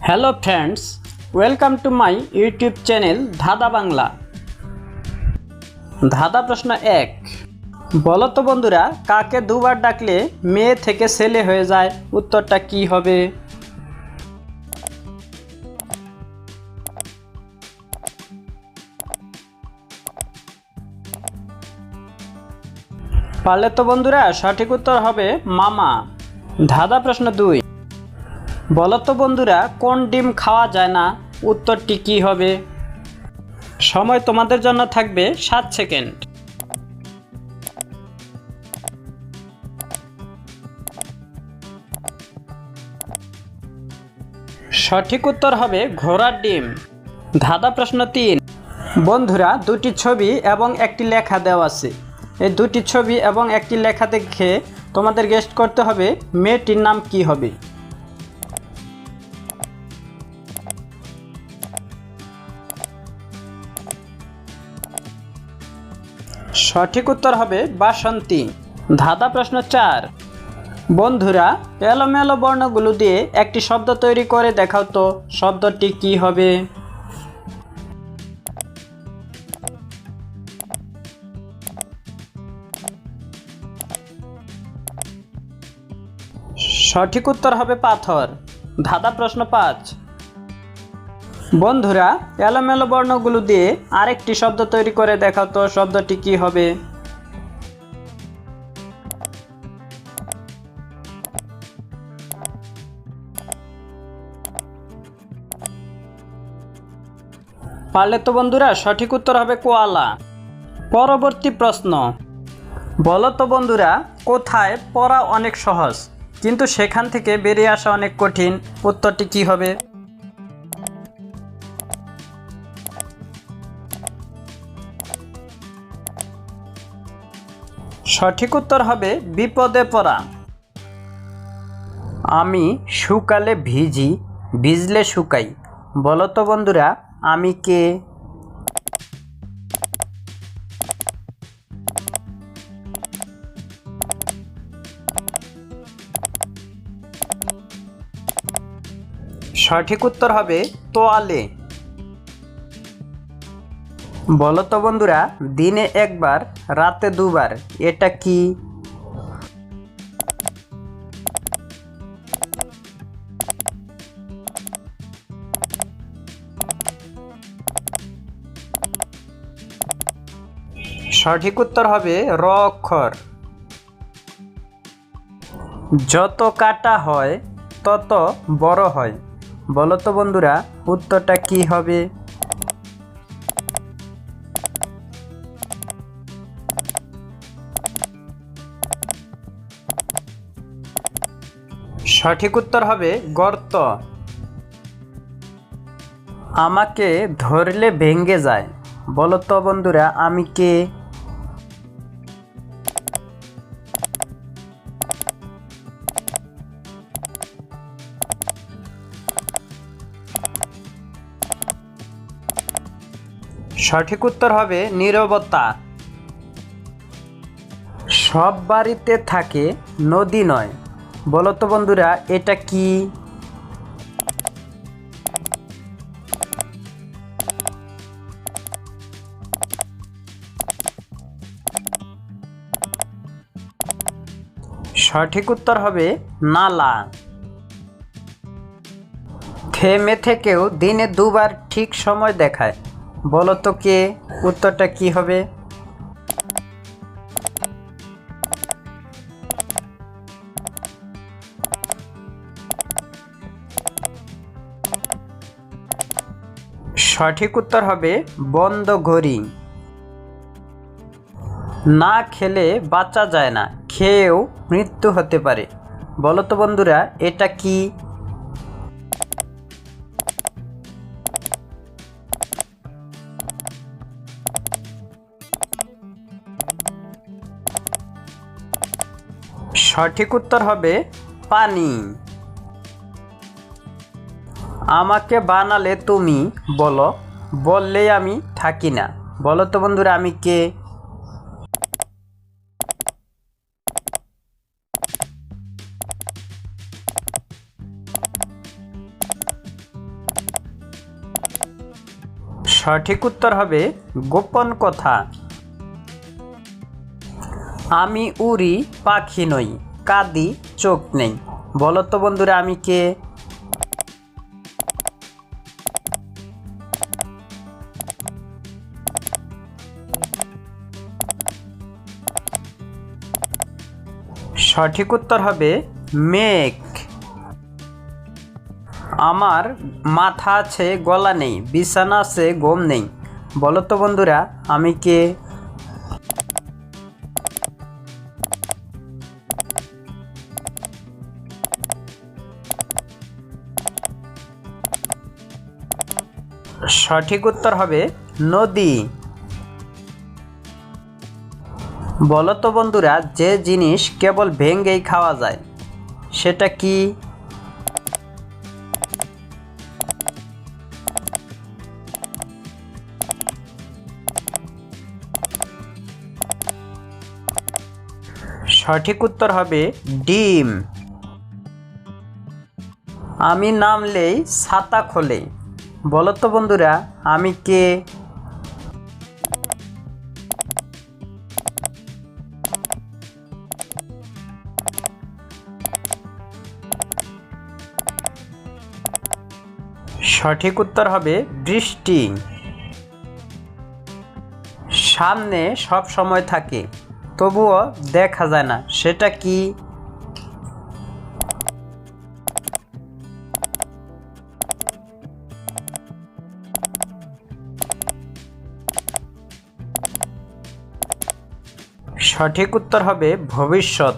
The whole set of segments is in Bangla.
Hello friends, welcome to my YouTube channel ধাঁধা বাংলা। ধাঁধা প্রশ্ন 1। বলো তো বন্ধুরা, কাকে দুবার ডাকলে মেয়ে থেকে ছেলে হয়ে যায়? উত্তরটা কি হবে? পারলে তো বন্ধুরা সঠিক উত্তর হবে মামা। ধাঁধা প্রশ্ন 2। বলো তো বন্ধুরা, কোন ডিম খাওয়া যায় না? উত্তরটি কি হবে? সময় তোমাদের জন্য থাকবে 7 সেকেন্ড। সঠিক উত্তর হবে ঘোড়ার ডিম। ধাঁধা প্রশ্ন 3। বন্ধুরা, দুটি ছবি এবং একটি লেখা দেওয়া আছে। এই দুটি ছবি এবং একটি লেখা দেখে তোমাদের গেস করতে হবে মেয়েটির নাম কি হবে। সঠিক উত্তর হবে বাসন্তী। ধাঁধা প্রশ্ন 4। বন্ধুরা, এলোমেলো বর্ণগুলো দিয়ে একটি শব্দ তৈরি করে দেখাও তো, শব্দটি কি হবে? সঠিক উত্তর হবে পাথর। ধাঁধা প্রশ্ন 5। বন্ধুরা, এলোমেলো বর্ণগুলো দিয়ে আরেকটি শব্দ তৈরি করে দেখাও তো, শব্দটি কি হবে? পারলে তো বন্ধুরা সঠিক উত্তর হবে কোয়ালা। পরবর্তী প্রশ্ন। বলো তো বন্ধুরা, কোথায় পড়া অনেক সহজ কিন্তু সেখান থেকে বেরিয়ে আসা অনেক কঠিন? উত্তরটি কি হবে? সঠিক উত্তর হবে বিপদে পড়া। আমি শুকালে ভিজি, ভিজলে শুকাই। বলো তো বন্ধুরা, আমি কে? সঠিক উত্তর হবে তোয়ালে। বলো তো বন্ধুরা, দিনে একবার রাতে দুবার, এটা কি? সঠিক উত্তর হবে র অক্ষর। যত কাটা হয় তত বড় হয়। বলো তো বন্ধুরা, উত্তরটা কি হবে? সঠিক উত্তর হবে গর্ত। আমাকে ধরলে ভেঙে যায়। বলো তো বন্ধুরা, আমি কে? সঠিক উত্তর হবে নীরবতা। সব বাড়িতে থাকে, নদী নয়। বলো তো বন্ধুরা, এটা কি? সঠিক উত্তর হবে নালা। থেমে থেকেও দিনে দুবার ঠিক সময় দেখায়। বলো তো কে? উত্তরটা কি হবে? সঠিক উত্তর হবে বন্ধ ঘড়ি। না খেলে বাঁচা যায় না, খেয়েও মৃত্যু হতে পারে। বলো তো বন্ধুরা, এটা কি? সঠিক উত্তর হবে পানি। আমাকে বানালে তুমি, বলো, বললেই আমি থাকি না। বলো তো বন্ধুরা, আমি কে? সঠিক উত্তর হবে গোপন কথা। আমি উড়ি পাখি নই, কাঁদি চোখ নেই। বলো তো বন্ধুরা আমি কে? সঠিক উত্তর হবে মেঘ। আমার মাথা আছে গলা নেই, বিছানা আছে ঘুম নেই। বলো তো বন্ধুরা আমি কে? সঠিক উত্তর হবে নদী। বলো তো বন্ধুরা যে জিনিস কেবল ভেঙেই খাওয়া যায় সেটা কি? সঠিক উত্তর হবে ডিম। আমি নামলেই ছাতা খোলে। বলো তো বন্ধুরা আমি কে? সঠিক উত্তর হবে বৃষ্টি। সামনে সব সময় থাকে তবুও দেখা যায় না সেটা কি? সঠিক উত্তর হবে ভবিষ্যৎ।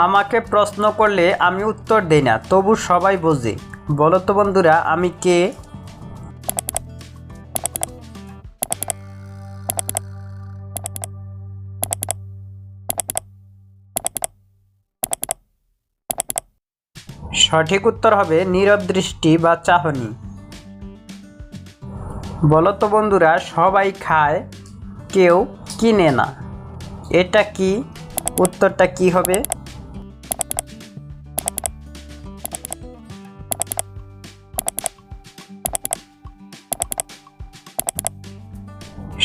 আমাকে প্রশ্ন করলে আমি উত্তর দেই না তবু সবাই বোঝে। বলো তো বন্ধুরা আমি কে? সঠিক উত্তর হবে নীরব দৃষ্টি বা চাহনি। বলো তো বন্ধুরা সবাই খায় কেউ কিনে না, এটা কি? উত্তরটা কি হবে?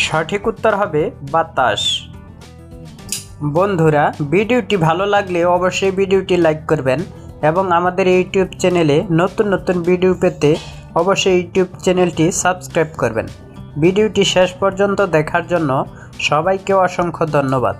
সঠিক উত্তর হবে বাতাস। বন্ধুরা ভিডিওটি ভালো লাগলে অবশ্যই ভিডিওটি লাইক করবেন এবং আমাদের ইউটিউব চ্যানেলে নতুন নতুন ভিডিও পেতে অবশ্যই ইউটিউব চ্যানেলটি সাবস্ক্রাইব করবেন। ভিডিওটি শেষ পর্যন্ত দেখার জন্য সবাইকে অসংখ্য ধন্যবাদ।